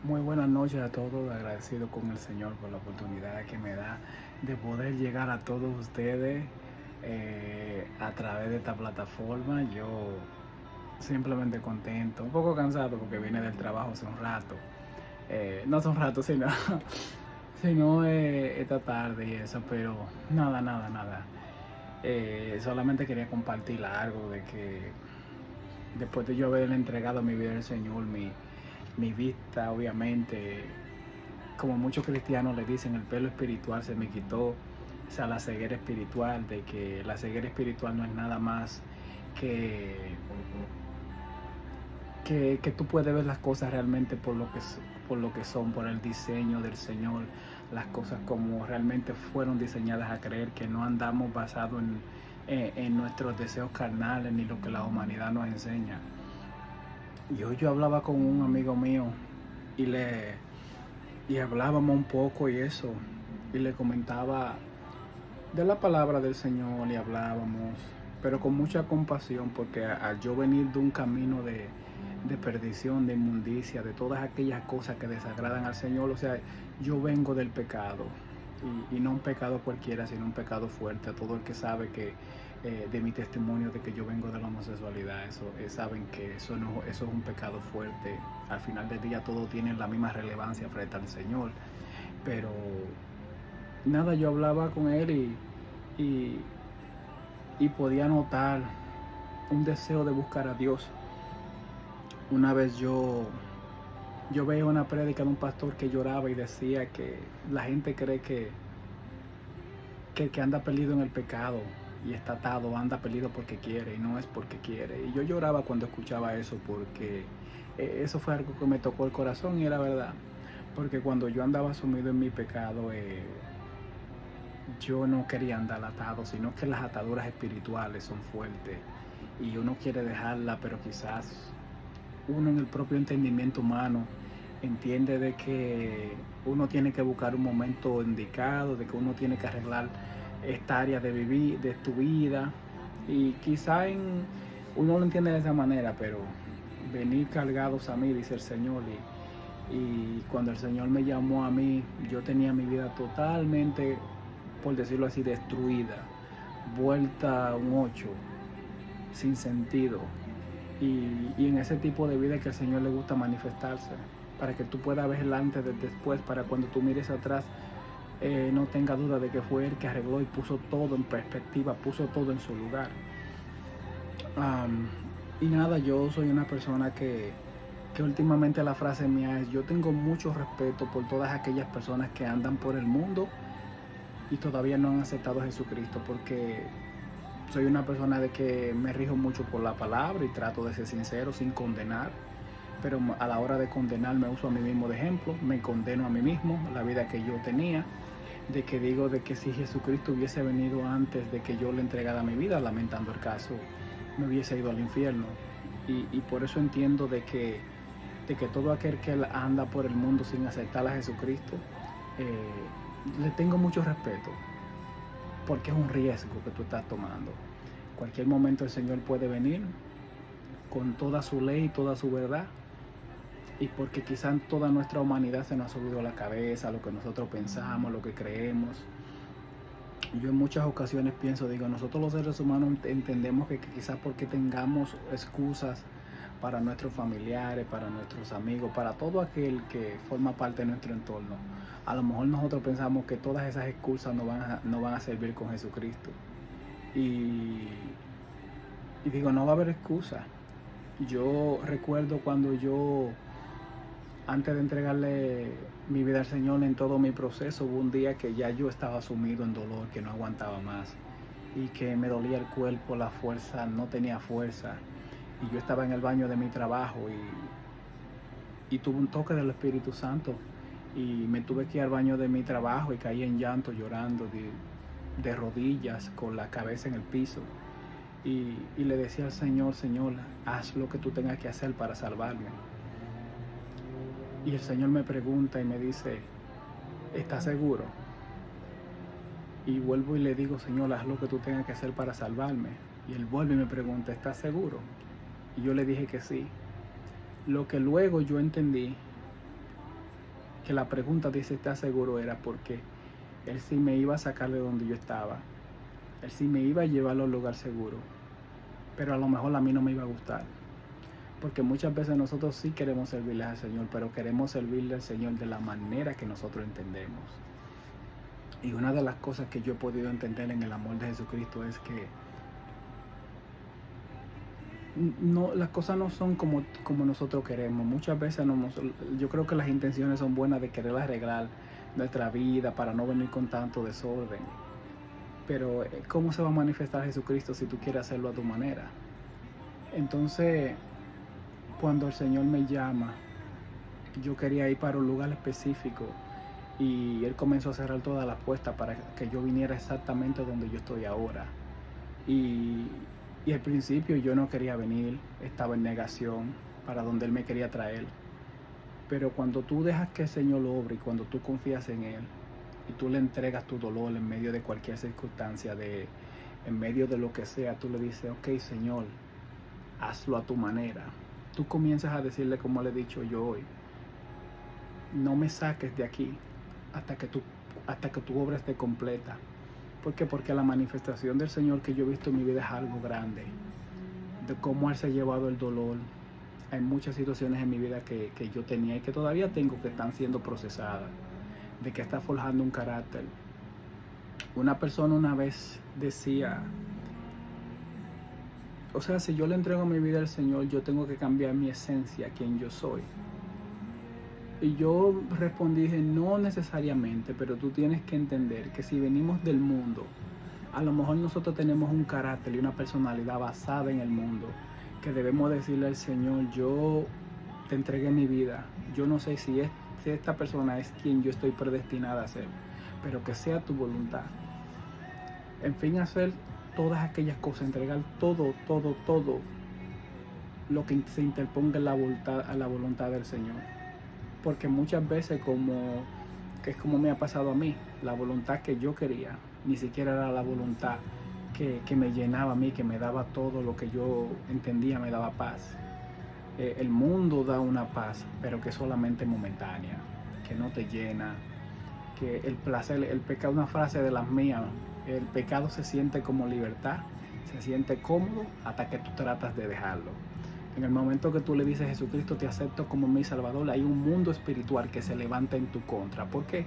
Muy buenas noches a todos, agradecido con el Señor por la oportunidad que me da de poder llegar a todos ustedes a través de esta plataforma. Yo simplemente contento, un poco cansado porque vine del trabajo hace un rato. No hace un rato, sino, sino esta tarde y eso, pero nada. Solamente quería compartir algo de que después de yo haber entregado mi vida al Señor, mi vista, obviamente, como muchos cristianos le dicen, el pelo espiritual se me quitó, o sea, la ceguera espiritual, de que la ceguera espiritual no es nada más que, que tú puedes ver las cosas realmente por lo que son, por el diseño del Señor, las cosas como realmente fueron diseñadas a creer, que no andamos basados en nuestros deseos carnales ni lo que la humanidad nos enseña. Y hoy yo hablaba con un amigo mío y y hablábamos un poco y eso, y le comentaba de la palabra del Señor y hablábamos, pero con mucha compasión, porque al yo venir de un camino de perdición, de inmundicia, de todas aquellas cosas que desagradan al Señor, o sea, yo vengo del pecado, y no un pecado cualquiera, sino un pecado fuerte. A todo el que sabe que de mi testimonio de que yo vengo de la homosexualidad, eso, saben que eso, no, eso es un pecado fuerte. Al final del día todo tiene la misma relevancia frente al Señor, pero nada, yo hablaba con él y, y podía notar un deseo de buscar a Dios. Una vez yo veía una prédica de un pastor que lloraba y decía que la gente cree que el que anda perdido en el pecado y está atado anda perdido porque quiere y no es porque quiere. Y yo lloraba cuando escuchaba eso porque eso fue algo que me tocó el corazón y era verdad. Porque cuando yo andaba sumido en mi pecado, yo no quería andar atado, sino que las ataduras espirituales son fuertes y uno quiere dejarla, pero quizás uno en el propio entendimiento humano entiende de que uno tiene que buscar un momento indicado, de que uno tiene que arreglar esta área de vivir, de tu vida, y quizá uno lo entiende de esa manera, pero venir cargados a mí, dice el Señor, y cuando el Señor me llamó a mí, yo tenía mi vida totalmente, por decirlo así, destruida, vuelta a un 8 sin sentido. Y en ese tipo de vida que al Señor le gusta manifestarse, para que tú puedas ver el antes del después, para cuando tú mires atrás, no tenga duda de que fue Él que arregló y puso todo en perspectiva, puso todo en su lugar. Um, y nada, yo soy una persona que últimamente la frase mía es: yo tengo mucho respeto por todas aquellas personas que andan por el mundo y todavía no han aceptado a Jesucristo, porque soy una persona de que me rijo mucho por la palabra y trato de ser sincero sin condenar, pero a la hora de condenar me uso a mí mismo de ejemplo, me condeno a mí mismo, la vida que yo tenía, de que digo de que si Jesucristo hubiese venido antes de que yo le entregara mi vida, lamentando el caso, me hubiese ido al infierno. Y por eso entiendo de que todo aquel que anda por el mundo sin aceptar a Jesucristo, le tengo mucho respeto, porque es un riesgo que tú estás tomando. Cualquier momento el Señor puede venir con toda su ley, toda su verdad, y porque quizás toda nuestra humanidad se nos ha subido a la cabeza, lo que nosotros pensamos, lo que creemos. Yo en muchas ocasiones pienso, digo, nosotros los seres humanos entendemos que quizás porque tengamos excusas para nuestros familiares, para nuestros amigos, para todo aquel que forma parte de nuestro entorno, a lo mejor nosotros pensamos que todas esas excusas no van a servir con Jesucristo. Y, y digo, no va a haber excusa. Yo recuerdo cuando yo, antes de entregarle mi vida al Señor, en todo mi proceso, hubo un día que ya yo estaba sumido en dolor, que no aguantaba más y que me dolía el cuerpo, la fuerza, no tenía fuerza. Y yo estaba en el baño de mi trabajo y tuve un toque del Espíritu Santo y me tuve que ir al baño de mi trabajo y caí en llanto, llorando de rodillas, con la cabeza en el piso. Y le decía al Señor: Señor, haz lo que tú tengas que hacer para salvarme. Y el Señor me pregunta y me dice: ¿estás seguro? Y vuelvo y le digo: Señor, haz lo que tú tengas que hacer para salvarme. Y Él vuelve y me pregunta: ¿estás seguro? Y yo le dije que sí. Lo que luego yo entendí que la pregunta de si estás seguro era porque Él sí me iba a sacar de donde yo estaba, Él sí me iba a llevar a un lugar seguro, pero a lo mejor a mí no me iba a gustar. Porque muchas veces nosotros sí queremos servirle al Señor, pero queremos servirle al Señor de la manera que nosotros entendemos. Y una de las cosas que yo he podido entender en el amor de Jesucristo es que no, las cosas no son como nosotros queremos. Muchas veces yo creo que las intenciones son buenas de querer arreglar nuestra vida para no venir con tanto desorden. Pero ¿cómo se va a manifestar Jesucristo si tú quieres hacerlo a tu manera? Entonces, cuando el Señor me llama, yo quería ir para un lugar específico y Él comenzó a cerrar todas las puertas para que yo viniera exactamente donde yo estoy ahora. Y al principio yo no quería venir, estaba en negación para donde Él me quería traer. Pero cuando tú dejas que el Señor lo obre y cuando tú confías en Él y tú le entregas tu dolor en medio de cualquier circunstancia, en medio de lo que sea, tú le dices, ok Señor, hazlo a tu manera. Tú comienzas a decirle como le he dicho yo hoy, no me saques de aquí hasta que tu obra esté completa. ¿Por qué? Porque la manifestación del Señor que yo he visto en mi vida es algo grande. De cómo Él se ha llevado el dolor. Hay muchas situaciones en mi vida que yo tenía y que todavía tengo que están siendo procesadas. De que está forjando un carácter. Una persona una vez decía, o sea, si yo le entrego mi vida al Señor, yo tengo que cambiar mi esencia, quien yo soy. Y yo respondí, dije, no necesariamente, pero tú tienes que entender que si venimos del mundo, a lo mejor nosotros tenemos un carácter y una personalidad basada en el mundo, que debemos decirle al Señor, yo te entregué mi vida, yo no sé si esta persona es quien yo estoy predestinada a ser, pero que sea tu voluntad. En fin, hacer todas aquellas cosas, entregar todo lo que se interponga a la voluntad del Señor. Porque muchas veces que es como me ha pasado a mí, la voluntad que yo quería, ni siquiera era la voluntad que me llenaba a mí, que me daba todo lo que yo entendía, me daba paz. El mundo da una paz, pero que es solamente momentánea, que no te llena, que el placer, el pecado, una frase de las mías, el pecado se siente como libertad, se siente cómodo hasta que tú tratas de dejarlo. En el momento que tú le dices, Jesucristo, te acepto como mi Salvador, hay un mundo espiritual que se levanta en tu contra. ¿Por qué?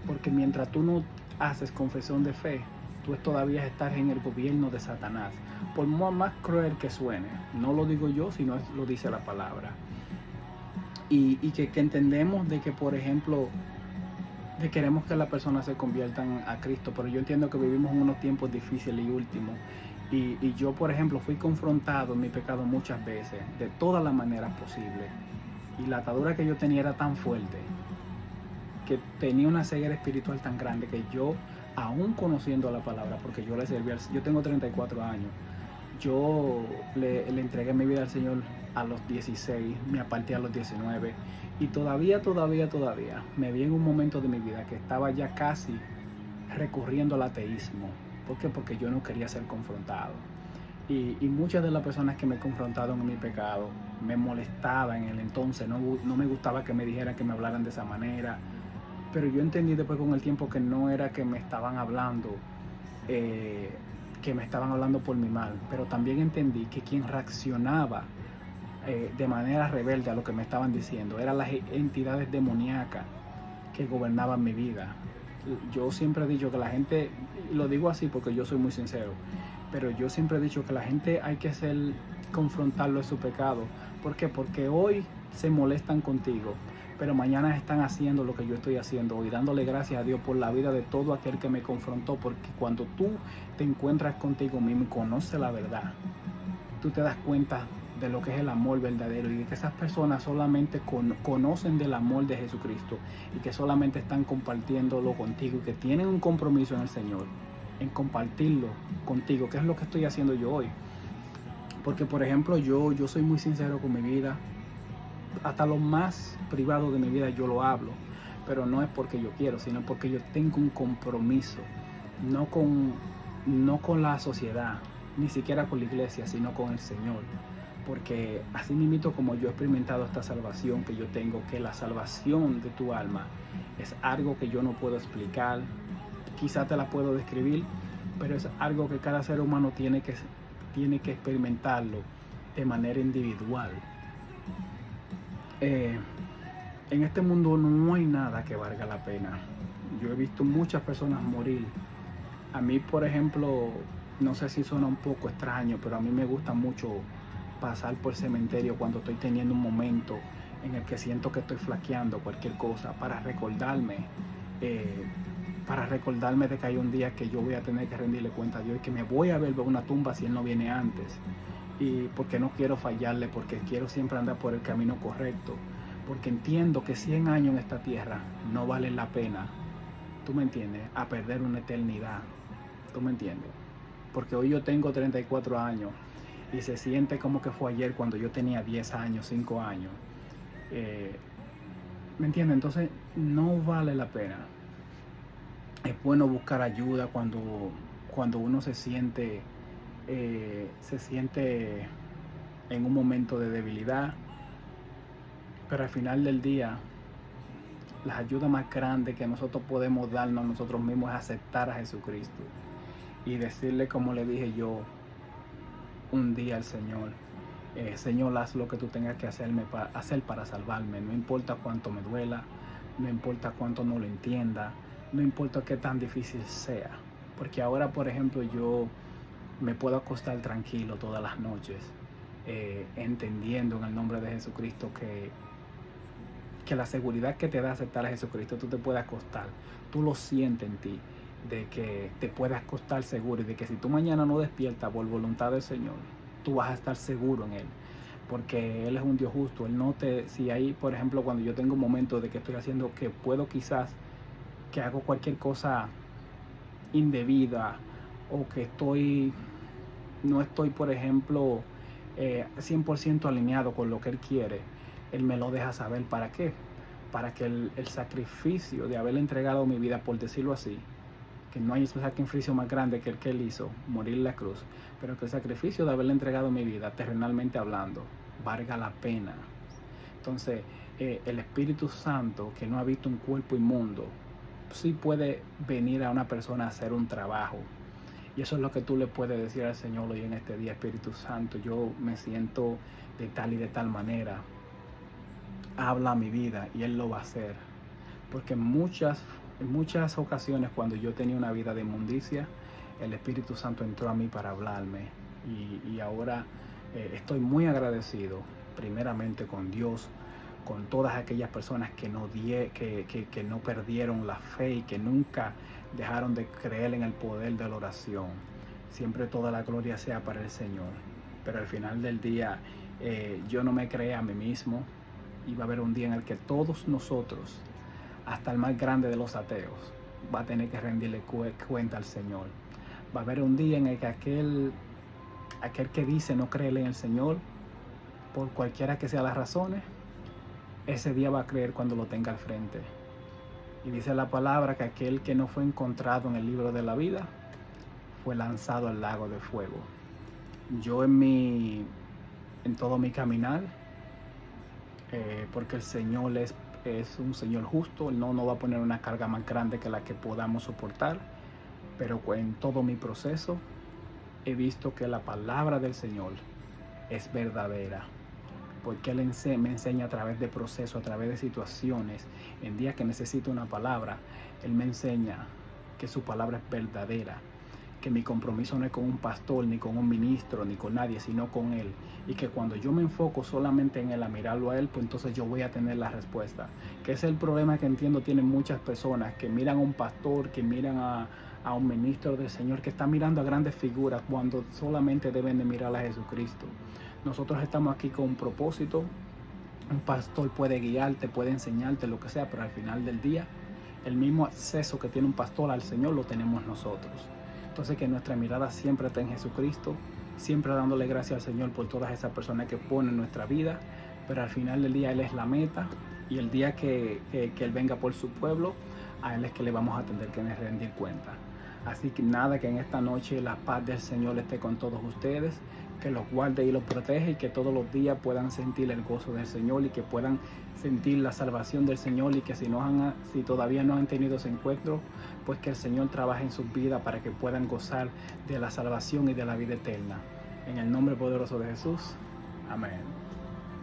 Porque mientras tú no haces confesión de fe, tú todavía estás en el gobierno de Satanás. Por más cruel que suene, no lo digo yo, sino lo dice la palabra. Y que entendemos de que, por ejemplo, de queremos que las personas se conviertan a Cristo, pero yo entiendo que vivimos en unos tiempos difíciles y últimos. Y yo, por ejemplo, fui confrontado en mi pecado muchas veces, de todas las maneras posibles. Y la atadura que yo tenía era tan fuerte, que tenía una ceguera espiritual tan grande, que yo, aún conociendo la palabra, porque yo le serví yo tengo 34 años, yo le entregué mi vida al Señor a los 16, me aparté a los 19, y todavía me vi en un momento de mi vida que estaba ya casi recurriendo al ateísmo. ¿Por qué? Porque yo no quería ser confrontado. Y muchas de las personas que me confrontaron en mi pecado me molestaban en el entonces, no me gustaba que me dijeran, que me hablaran de esa manera. Pero yo entendí después con el tiempo que no era que me estaban hablando, por mi mal, pero también entendí que quien reaccionaba de manera rebelde a lo que me estaban diciendo eran las entidades demoníacas que gobernaban mi vida. Yo siempre he dicho que la gente, lo digo así porque yo soy muy sincero, pero yo siempre he dicho que la gente hay que confrontarlo en su pecado. ¿Por qué? Porque hoy se molestan contigo, pero mañana están haciendo lo que yo estoy haciendo hoy, dándole gracias a Dios por la vida de todo aquel que me confrontó, porque cuando tú te encuentras contigo mismo y conoces la verdad, tú te das cuenta de lo que es el amor verdadero y de que esas personas solamente conocen del amor de Jesucristo y que solamente están compartiéndolo contigo y que tienen un compromiso en el Señor, en compartirlo contigo, que es lo que estoy haciendo yo hoy. Porque, por ejemplo, yo soy muy sincero con mi vida, hasta lo más privado de mi vida yo lo hablo, pero no es porque yo quiero, sino porque yo tengo un compromiso, no con la sociedad, ni siquiera con la iglesia, sino con el Señor. porque así mismo como yo he experimentado esta salvación que yo tengo, que la salvación de tu alma es algo que yo no puedo explicar, quizá te la puedo describir, pero es algo que cada ser humano tiene que experimentarlo de manera individual. En este mundo no hay nada que valga la pena. Yo he visto muchas personas morir. A mí, por ejemplo, no sé si suena un poco extraño, pero a mí me gusta mucho pasar por el cementerio cuando estoy teniendo un momento en el que siento que estoy flaqueando cualquier cosa, para recordarme de que hay un día que yo voy a tener que rendirle cuenta a Dios y que me voy a ver una tumba si Él no viene antes. Y porque no quiero fallarle, porque quiero siempre andar por el camino correcto, porque entiendo que 100 años en esta tierra no valen la pena, ¿tú me entiendes?, a perder una eternidad, ¿tú me entiendes? Porque hoy yo tengo 34 años y se siente como que fue ayer cuando yo tenía 10 años, 5 años. ¿Me entiendes? Entonces no vale la pena. Es bueno buscar ayuda cuando uno se siente en un momento de debilidad, pero al final del día la ayuda más grande que nosotros podemos darnos a nosotros mismos es aceptar a Jesucristo y decirle, como le dije yo un día al Señor: Señor, haz lo que tú tengas que hacer para salvarme, no importa cuánto me duela, no importa cuánto no lo entienda, no importa qué tan difícil sea, porque ahora, por ejemplo, yo me puedo acostar tranquilo todas las noches, entendiendo en el nombre de Jesucristo que la seguridad que te da aceptar a Jesucristo, tú te puedes acostar, tú lo sientes en ti, de que te puedes acostar seguro y de que si tú mañana no despiertas por voluntad del Señor, tú vas a estar seguro en Él, porque Él es un Dios justo. Él no te, si ahí, por ejemplo, cuando yo tengo un momento de que estoy haciendo, que puedo quizás, que hago cualquier cosa indebida, o que no estoy, por ejemplo, 100% alineado con lo que Él quiere, Él me lo deja saber. ¿Para qué? Para que el sacrificio de haber entregado mi vida, por decirlo así, que no hay sacrificio más grande que el que Él hizo, morir en la cruz, pero que el sacrificio de haberle entregado mi vida, terrenalmente hablando, valga la pena. Entonces, el Espíritu Santo, que no ha visto un cuerpo inmundo, sí puede venir a una persona a hacer un trabajo. Y eso es lo que tú le puedes decir al Señor hoy en este día: Espíritu Santo, yo me siento de tal y de tal manera, habla a mi vida, y Él lo va a hacer. Porque en muchas ocasiones, cuando yo tenía una vida de inmundicia, el Espíritu Santo entró a mí para hablarme. Y ahora estoy muy agradecido, primeramente con Dios, con todas aquellas personas que no perdieron la fe y que nunca dejaron de creer en el poder de la oración. Siempre toda la gloria sea para el Señor. Pero al final del día, yo no me creé a mí mismo. Y va a haber un día en el que todos nosotros, hasta el más grande de los ateos, va a tener que rendirle cuenta al Señor. Va a haber un día en el que aquel que dice no creer en el Señor, por cualquiera que sean las razones, ese día va a creer cuando lo tenga al frente. Y dice la palabra que aquel que no fue encontrado en el libro de la vida fue lanzado al lago de fuego. Yo en todo mi caminar, porque el Señor es un Señor justo, Él no va a poner una carga más grande que la que podamos soportar, pero en todo mi proceso he visto que la palabra del Señor es verdadera, porque Él me enseña a través de procesos, a través de situaciones. En días que necesito una palabra, Él me enseña que su palabra es verdadera, que mi compromiso no es con un pastor, ni con un ministro, ni con nadie, sino con Él. Y que cuando yo me enfoco solamente en Él, a mirarlo a Él, pues entonces yo voy a tener la respuesta. Que ese es el problema que entiendo tienen muchas personas, que miran a un pastor, que miran a un ministro del Señor, que está mirando a grandes figuras, cuando solamente deben de mirar a Jesucristo. Nosotros estamos aquí con un propósito. Un pastor puede guiarte, puede enseñarte, lo que sea, pero al final del día, el mismo acceso que tiene un pastor al Señor lo tenemos nosotros. Entonces, que nuestra mirada siempre está en Jesucristo, siempre dándole gracias al Señor por todas esas personas que ponen en nuestra vida, pero al final del día Él es la meta, y el día que Él venga por su pueblo, a Él es que le vamos a tener que rendir cuenta. Así que nada, que en esta noche la paz del Señor esté con todos ustedes, que los guarde y los protege, y que todos los días puedan sentir el gozo del Señor y que puedan sentir la salvación del Señor, y que si todavía no han tenido ese encuentro, pues que el Señor trabaje en sus vidas para que puedan gozar de la salvación y de la vida eterna. En el nombre poderoso de Jesús. Amén.